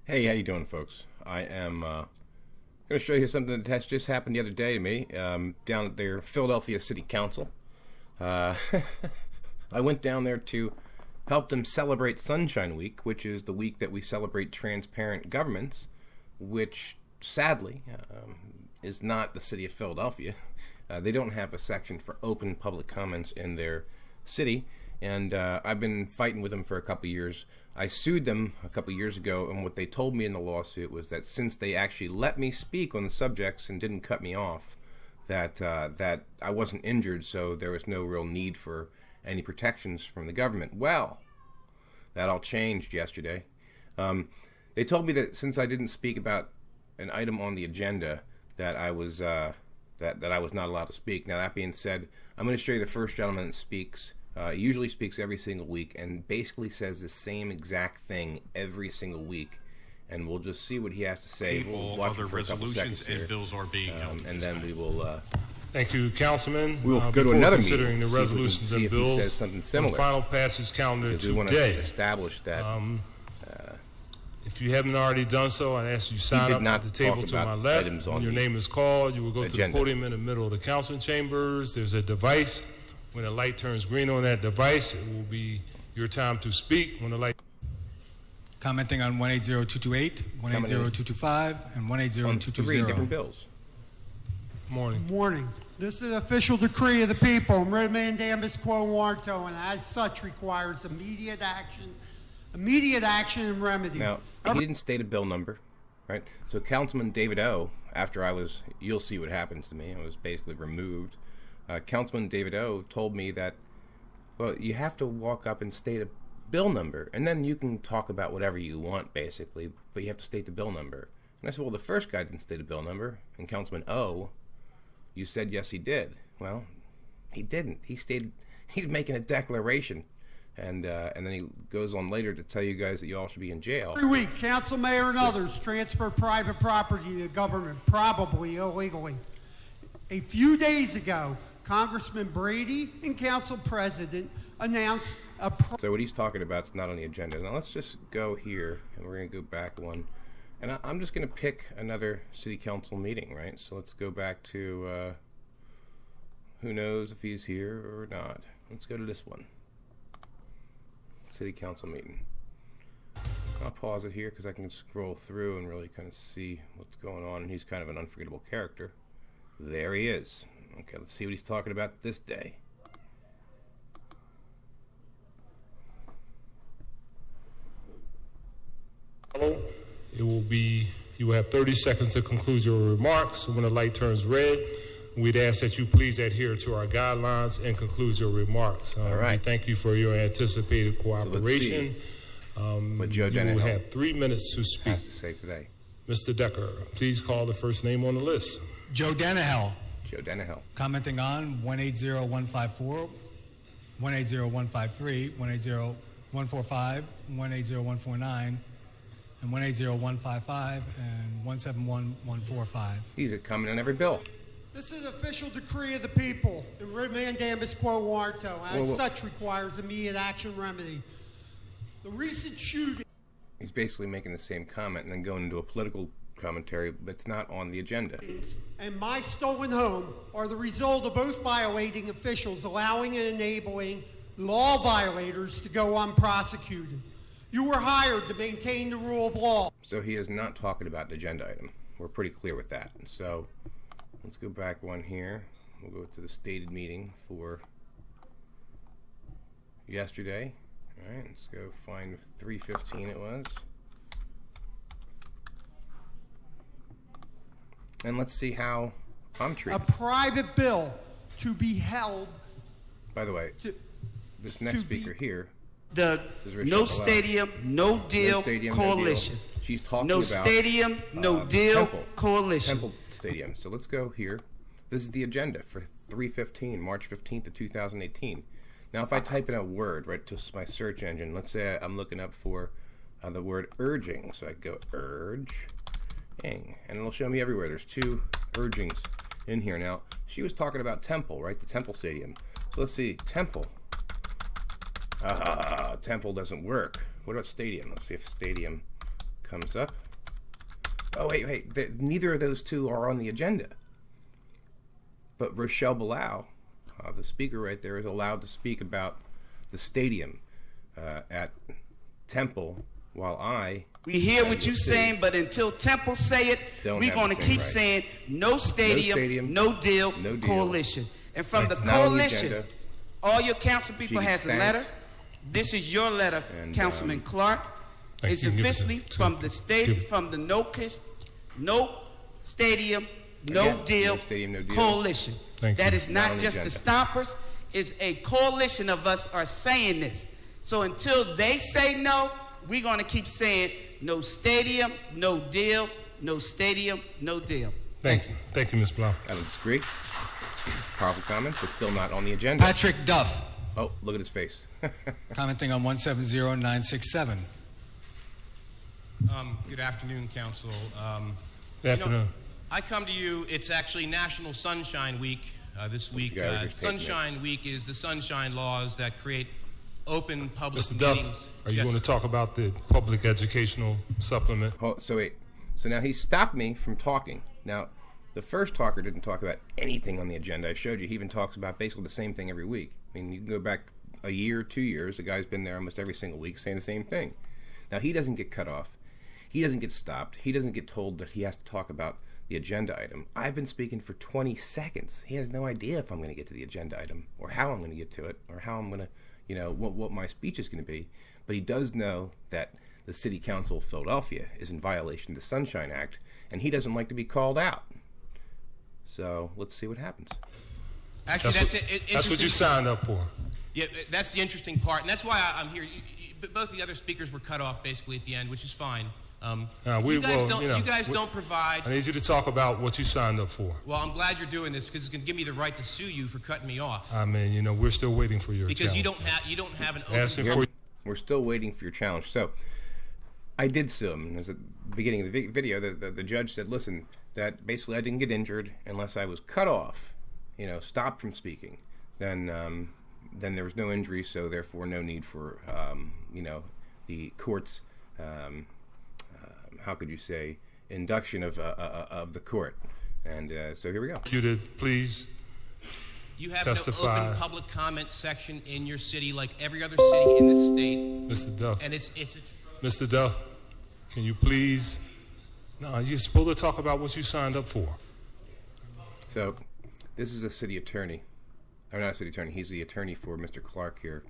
Hey, how you doing, folks? I am going to show you something that just happened the other day to me down at their Philadelphia City Council. I went down there to help them celebrate Sunshine Week, which is the week that we celebrate transparent governments, which sadly is not the city of Philadelphia. They don't have a section for open public comments in their city, and I've been fighting with them for a couple years. I sued them a couple years ago, and what they told me in the lawsuit was that since they actually let me speak on the subjects and didn't cut me off, that I wasn't injured, so there was no real need for any protections from the government. Well, that all changed yesterday. They told me that since I didn't speak about an item on the agenda, that I was that I was not allowed to speak. Now, that being said, I'm going to show you the first gentleman that speaks. He usually speaks every single week and basically says the same exact thing every single week. And we'll just see what he has to say. We'll watch other for a couple resolutions seconds and bills are being held. and then we will. Thank you, Councilman. We will go to another meeting. Considering the see if we can resolutions see and if he bills says something similar. on final passage calendar We want to today. establish that. If you haven't already done so, I ask you sign did up not at the table talk to my about left. items on When your the name is called, you will go to agenda. the podium in the middle of the council chambers. There's a device. When the light turns green on that device, it will be your time to speak. When the light Commenting on 180228, 180225, and on 180220. 3 different bills. morning. This is an official decree of the people, writ mandamus quo warranto, and as such requires immediate action and remedy. Now, he didn't state a bill number, right? So Councilman David O, after you'll see what happens to me, I was basically removed. Councilman David O told me that, well, you have to walk up and state a bill number, and then you can talk about whatever you want, basically, but you have to state the bill number. And I said, well, the first guy didn't state a bill number, and Councilman O, you said yes, he did. Well, he didn't. He's making a declaration, and then he goes on later to tell you guys that you all should be in jail. Every week, council, mayor, and others transfer private property to government, probably illegally. A few days ago, Congressman Brady and Council President announced a So what he's talking about is not on the agenda. Now let's just go here, and we're going to go back one. And I'm just going to pick another city council meeting, right? So let's go back to, who knows if he's here or not. Let's go to this one. City council meeting. I'll pause it here because I can scroll through and really kind of see what's going on. And he's kind of an unforgettable character. There he is. Okay, let's see what he's talking about this day. You will have 30 seconds to conclude your remarks. When the light turns red, we'd ask that you please adhere to our guidelines and conclude your remarks. All right. We thank you for your anticipated cooperation. What Joe You will Danahill have 3 minutes to speak. has to say today. Mr. Decker, please call the first name on the list. Joe Danahill, Joe Danahill. commenting on 180154, 180153, 180145, 180149, and 180155, and 171145. He's coming on every bill. This is an official decree of the people, the writ mandamus quo warranto, as Whoa. such requires immediate action remedy. The recent shooting. He's basically making the same comment and then going into a political commentary that's not on the agenda. And my stolen home are the result of both violating officials allowing and enabling law violators to go unprosecuted. You were hired to maintain the rule of law. So he is not talking about an agenda item. We're pretty clear with that. So let's go back one here. We'll go to the stated meeting for yesterday. All right, let's go find 3:15 it was. And let's see how I'm A treated. private bill to be held By the way, to this next to be- speaker here The is Rachel No Bellowes. Stadium, No Deal No Stadium, Coalition. No Deal. She's talking No about Stadium, No Deal Temple. Coalition. Temple Stadium. So let's go here. This is the agenda for 3/15, March 15th of 2018. Now, if I type in a word, right, to my search engine, let's say I'm looking up for the word urging. So I go urging, and it'll show me everywhere. There's 2 urgings in here. Now, she was talking about Temple, right, the Temple Stadium. So let's see, Temple. Temple doesn't work. What about Stadium? Let's see if Stadium comes up. Oh, wait. Neither of those two are on the agenda. But Rochelle Bilal, the speaker right there, is allowed to speak about the stadium at Temple, while We hear what you're saying, but until Temple say it, we're going to keep saying no stadium, no deal, coalition. And from the coalition, all your council people has a letter. This is your letter, Councilman Clark. It's officially from the state, from the no stadium, no deal coalition. That is not just the Stompers. It's a coalition of us are saying this. So until they say no, we're going to keep saying no stadium, no deal, no stadium, no deal. Thank you. Thank you, Ms. Blau. I don't disagree. Powerful comments, but still not on the agenda. Patrick Duff, Oh, look at his face. commenting on 170967. Good afternoon, Council. Good afternoon. I come to you, it's actually National Sunshine Week this week. Sunshine Week is the sunshine laws that create open public Mr. meetings. Duff, are you Yes. going to talk about the public educational supplement? So wait. So now he stopped me from talking. Now, the first talker didn't talk about anything on the agenda. I showed you. He even talks about basically the same thing every week. I mean, you can go back a year, 2 years. The guy's been there almost every single week saying the same thing. Now, he doesn't get cut off. He doesn't get stopped. He doesn't get told that he has to talk about the agenda item. I've been speaking for 20 seconds. He has no idea if I'm going to get to the agenda item or how I'm going to get to it or how I'm going to, what my speech is going to be. But he does know that the City Council of Philadelphia is in violation of the Sunshine Act, and he doesn't like to be called out. So let's see what happens. Actually, That's what you signed up for. Yeah, that's the interesting part, and that's why I'm here. But both the other speakers were cut off basically at the end, which is fine. You guys don't provide. I need you to talk about what you signed up for. Well, I'm glad you're doing this because it's going to give me the right to sue you for cutting me off. I mean, we're still waiting for your Because challenge. you don't have an Asking open. for We're still waiting for your challenge. So I did sue him. At the beginning of the video, the judge said, listen, that basically I didn't get injured unless I was cut off, stopped from speaking. Then there was no injury, so therefore no need for, the court's, how could you say, induction of the court. And so here we go. you to please You have testify. no open public comment section in your city like every other city in the state, Mr. Duff. and it's Mr. Duff, can you please? No, you're supposed to talk about what you signed up for. So this is a city attorney. Or not a city attorney. He's the attorney for Mr. Clark here.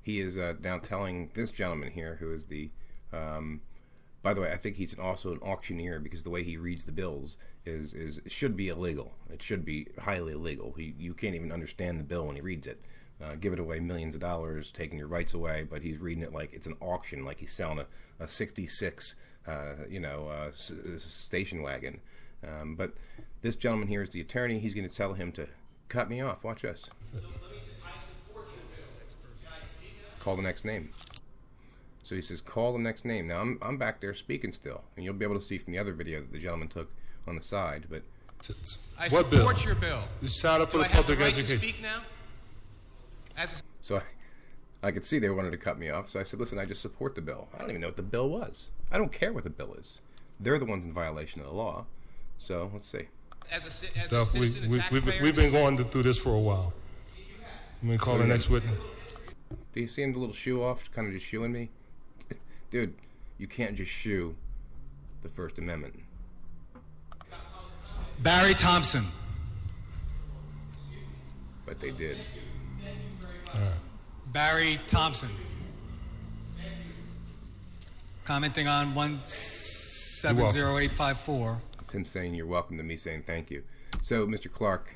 He is now telling this gentleman here, who is the, by the way, I think he's also an auctioneer because the way he reads the bills is should be illegal. It should be highly illegal. You can't even understand the bill when he reads it. Giving away millions of dollars, taking your rights away, but he's reading it like it's an auction, like he's selling a 66, station wagon. But this gentleman here is the attorney. He's going to tell him to cut me off. Watch this. Call the next name. So he says, call the next name. Now, I'm back there speaking still, and you'll be able to see from the other video that the gentleman took on the side. But I What bill? support your bill. You signed up for Do the I have the public right to education. speak now? so I could see they wanted to cut me off. So I said, listen, I just support the bill. I don't even know what the bill was. I don't care what the bill is. They're the ones in violation of the law. So let's see. As a Duff, citizen, a taxpayer, we've been going through this for a while. You mean call the next witness? Do you see him, the little shoe off, kind of just shooing me? Dude, you can't just shoe the First Amendment. Barry Thompson, But they did. Barry Thompson, commenting on 170854. It's him saying you're welcome to me saying thank you. So, Mr. Clark,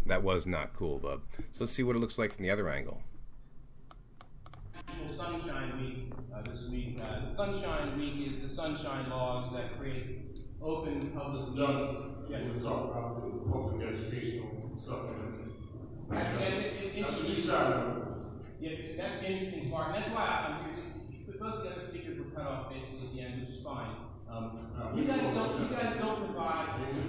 that was not cool, bub. So let's see what it looks like from the other angle. Sunshine Week this week. Sunshine Week is the sunshine laws that create open public meetings. Yes. talk about the public educational supplement. Yeah, that's the interesting part, and that's why I'm here. Both the other speakers were cut off basically at the end, which is fine. You guys don't provide.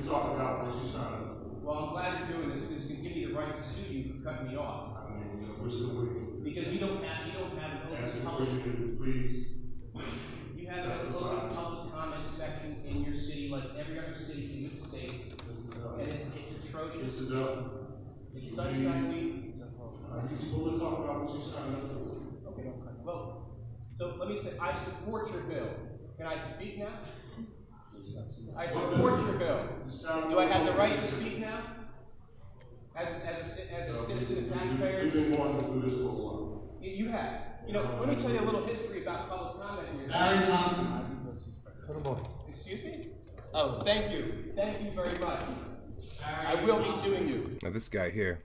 talk about what you signed up for. Well, I'm glad you're doing this because it's going to give me the right to sue you for cutting me off. I mean, we're still waiting. Because you don't have an open public. Please. You have an open public like every other city in this state, and it's atrocious. Mr. Dunn, It's Sunshine Week. we'll talk about what you signed up for. Okay, well, so let me say, I support your bill. Can I speak now? I support your bill. Do I have the right to speak now? As a citizen and taxpayer? You've been going through this for a while. You have. You know, let me tell you a little history about public comment here. Barry Thompson. Excuse me? Oh, thank you. Thank you very much. I will be suing you. Now this guy here,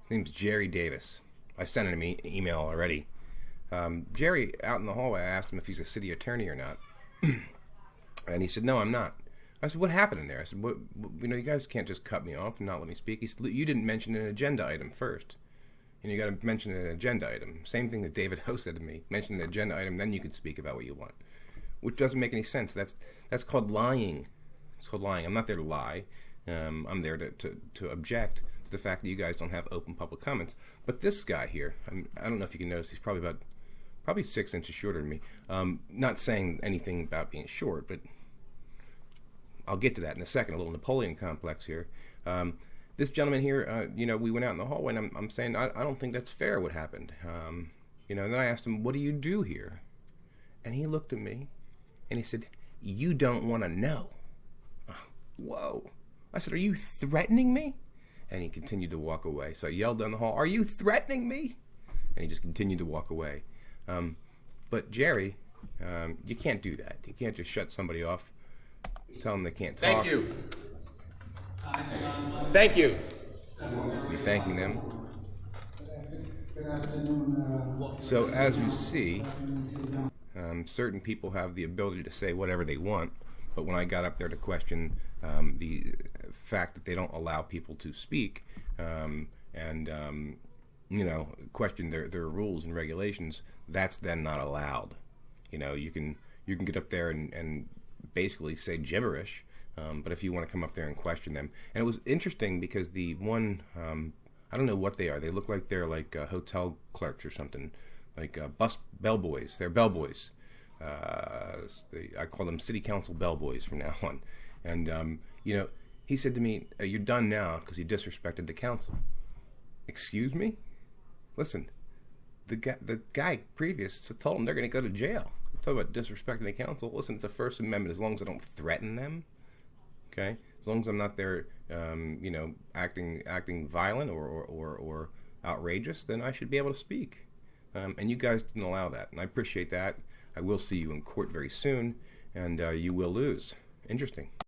his name's Jerry Davis. I sent him an email already. Jerry, out in the hallway, I asked him if he's a city attorney or not. And he said, no, I'm not. I said, what happened in there? I said, what, you know, you guys can't just cut me off and not let me speak. He said, you didn't mention an agenda item first. And you got to mention an agenda item. Same thing that David Ho said to me. Mention an agenda item, then you can speak about what you want. Which doesn't make any sense. That's called lying. It's called lying. I'm not there to lie. I'm there to object to the fact that you guys don't have open public comments. But this guy here, I don't know if you can notice, he's probably 6 inches shorter than me. Not saying anything about being short, but I'll get to that in a second. A little Napoleon complex here. This gentleman here, you know, we went out in the hallway, and I'm saying I don't think that's fair what happened. You know, and then I asked him, what do you do here? And he looked at me, and he said, you don't want to know. Oh, whoa. I said, are you threatening me? And he continued to walk away. So I yelled down the hall, are you threatening me? And he just continued to walk away. But Jerry, you can't do that. You can't just shut somebody off, tell them they can't talk. Thank you. Thank you. Be thanking them. So as you see, certain people have the ability to say whatever they want, but when I got up there to question the fact that they don't allow people to speak and you know, question their rules and regulations, that's then not allowed. You know, you can get up there and basically say gibberish, but if you want to come up there and question them, and it was interesting because the one, I don't know what they are. They look like they're like hotel clerks or something, like bus bellboys. They're bellboys. I call them city council bellboys from now on. And you know, he said to me, "You're done now because you disrespected the council." Excuse me? Listen, the guy previous told them they're going to go to jail. Talk about disrespecting the council. Listen, it's a First Amendment. As long as I don't threaten them, okay. As long as I'm not there, you know, acting violent or outrageous, then I should be able to speak. And you guys didn't allow that, and I appreciate that. I will see you in court very soon, and you will lose. Interesting.